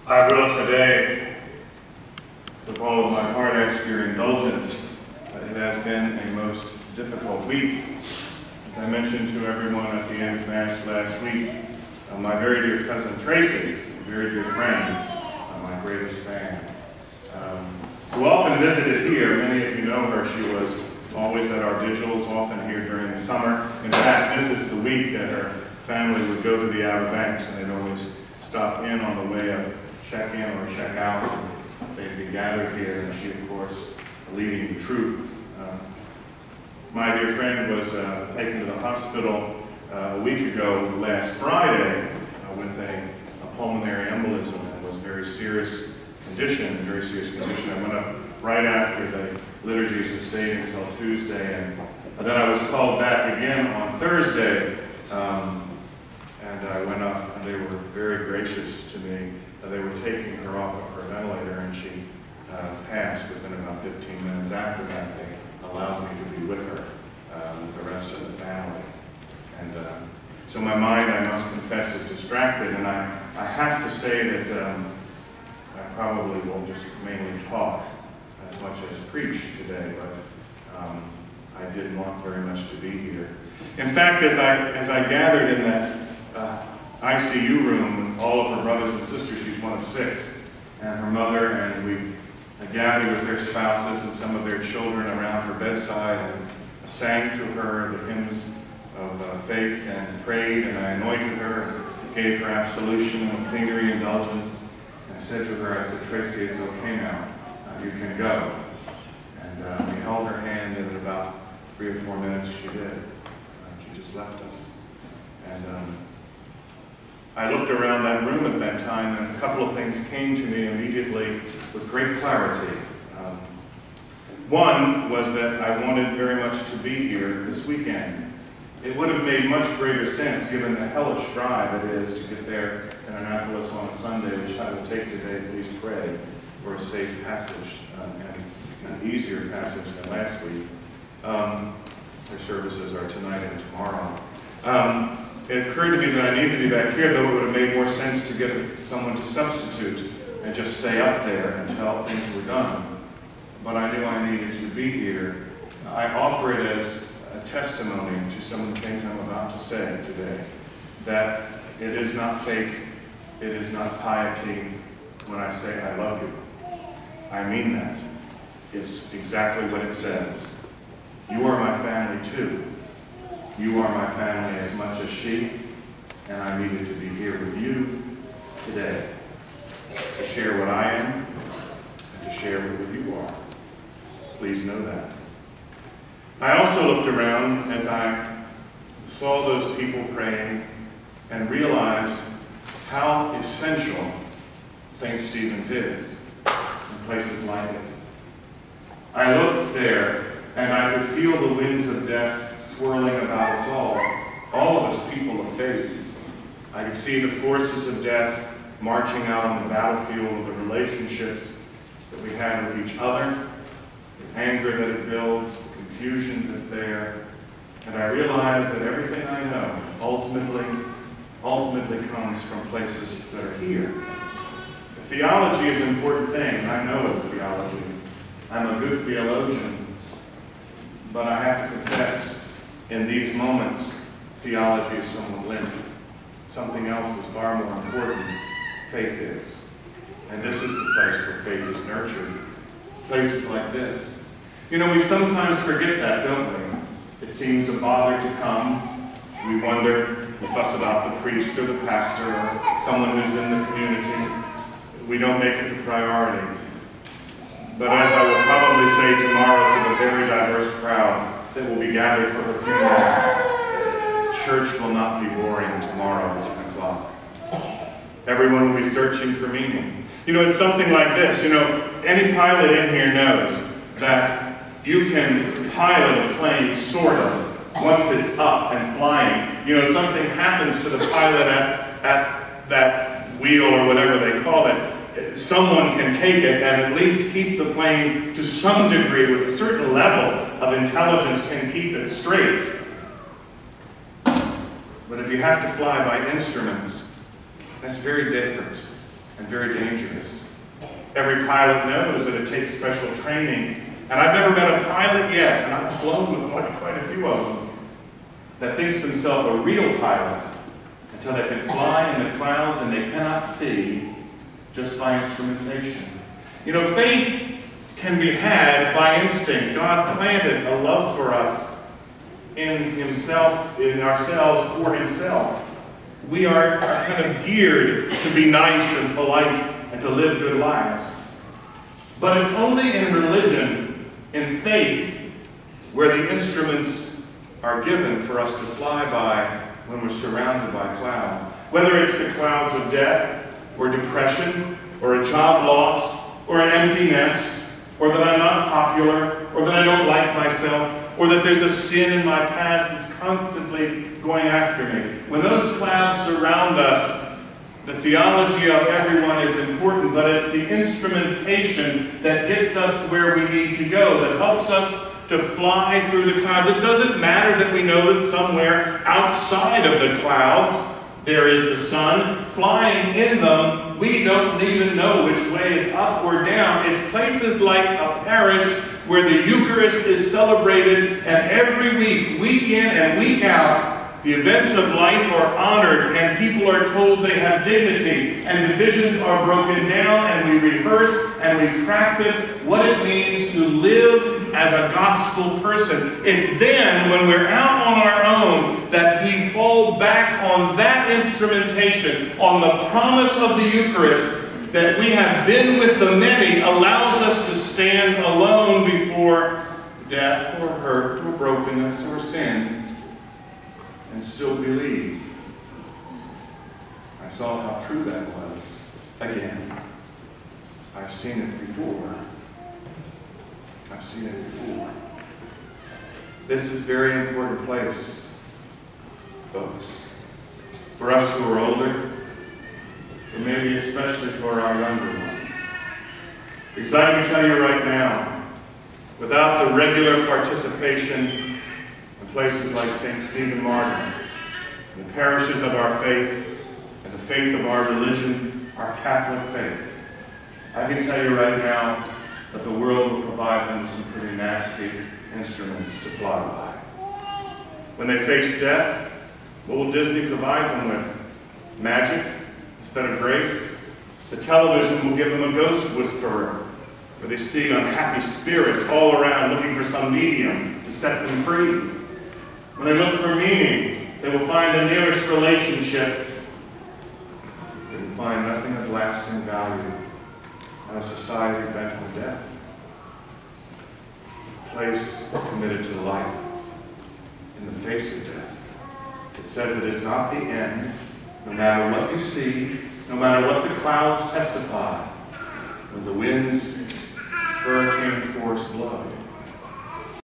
I will today, with all of my heart, ask your indulgence. It has been a most difficult week. As I mentioned to everyone at the end of Mass last week, my very dear cousin Tracy, a very dear friend, my greatest fan, who often visited here. Many of you know her. She was always at our vigils, often here during the summer. In fact, this is the week that her family would go to the Outer Banks, and they'd always stop in on the way of check in or check out. They'd be gathered here, and she, of course, leading the troop. My dear friend was taken to the hospital a week ago, last Friday, with a pulmonary embolism, and was very serious condition. I went up right after the liturgies had stayed until Tuesday, and then I was called back again on Thursday, and I went up, and they were very gracious to me. They were taking her off of her ventilator, and she passed within about 15 minutes after that. They allowed me to be with her, with the rest of the family. And so my mind, I must confess, is distracted, and I have to say that I probably will just mainly talk as much as preach today, but I did want very much to be here. In fact, as I gathered in that ICU room with all of her brothers and sisters, she's one of 6, and her mother, and we gathered with their spouses and some of their children around her bedside and sang to her the hymns of faith and prayed, and I anointed her, gave her absolution and plenary indulgence, and I said to her, I said, Tracy, it's okay now, you can go. And we held her hand, and in about 3 or 4 minutes she did. She just left us. And I looked around that room at that time, and a couple of things came to me immediately with great clarity. One was that I wanted very much to be here this weekend. It would have made much greater sense, given the hellish drive it is to get there in Annapolis on a Sunday, which I will take today. Please pray for a safe passage and an easier passage than last week. Our services are tonight and tomorrow. It occurred to me that I needed to be back here, though it would have made more sense to get someone to substitute and just stay up there until things were done. But I knew I needed to be here. I offer it as a testimony to some of the things I'm about to say today, that it is not fake, it is not piety when I say I love you. I mean that. It's exactly what it says. You are my family too. You are my family as much as she, and I needed to be here with you today to share what I am and to share what you are. Please know that. I also looked around as I saw those people praying and realized how essential St. Stephen's is in places like it. I looked there and I could feel the winds of death swirling about us all of us people of faith. I could see the forces of death marching out on the battlefield of the relationships that we have with each other, the anger that it builds, the confusion that's there. And I realized that everything I know ultimately comes from places that are here. The theology is an important thing. I know theology. I'm a good theologian. But I have to confess, in these moments, theology is somewhat limp. Something else is far more important. Faith is. And this is the place where faith is nurtured. Places like this. You know, we sometimes forget that, don't we? It seems a bother to come. We wonder, we fuss about the priest or the pastor or someone who's in the community. We don't make it a priority. But as I will probably say tomorrow to the very diverse crowd that will be gathered for her funeral, church will not be boring tomorrow at 10 o'clock. Everyone will be searching for meaning. You know, it's something like this. You know, any pilot in here knows that you can pilot a plane, sort of, once it's up and flying. You know, something happens to the pilot at that wheel or whatever they call it. Someone can take it and at least keep the plane to some degree with a certain level of intelligence, can keep it straight. But if you have to fly by instruments, that's very different. and very dangerous. Every pilot knows that it takes special training, and I've never met a pilot yet, and I've flown with quite a few of them, that thinks himself a real pilot until they can fly in the clouds and they cannot see just by instrumentation. You know, faith can be had by instinct. God planted a love for us in Himself, in ourselves, for Himself. We are kind of geared to be nice and polite and to live good lives. But it's only in religion, in faith, where the instruments are given for us to fly by when we're surrounded by clouds. Whether it's the clouds of death, or depression, or a job loss, or an empty nest, or that I'm not popular, or that I don't like myself, or that there's a sin in my past that's constantly going after me. When those clouds surround us, the theology of everyone is important, but it's the instrumentation that gets us where we need to go, that helps us to fly through the clouds. It doesn't matter that we know that somewhere outside of the clouds there is the sun. Flying in them, we don't even know which way is up or down. It's places like a parish where the Eucharist is celebrated, and every week, week in and week out, the events of life are honored, and people are told they have dignity, and divisions are broken down, and we rehearse and we practice what it means to live as a gospel person. It's then, when we're out on our own, that we fall back on that instrumentation, on the promise of the Eucharist, that we have been with the many, allows us to stand alone before death or hurt or brokenness or sin, and still believe. I saw how true that was. Again, I've seen it before. I've seen it before. This is a very important place, folks. For us who are older, but maybe especially for our younger ones. Because I can tell you right now, without the regular participation in places like St. Stephen Martyr, the parishes of our faith, and the faith of our religion, our Catholic faith, I can tell you right now that the world will provide them some pretty nasty instruments to fly by. When they face death, what will Disney provide them with? Magic instead of grace? The television will give them a ghost whisperer, where they see unhappy spirits all around looking for some medium to set them free. When they look for meaning, they will find the nearest relationship. They will find nothing of lasting value in a society bent on death. A place committed to life in the face of death. It says it is not the end, no matter what you see, no matter what the clouds testify, when the winds hurricane force blood.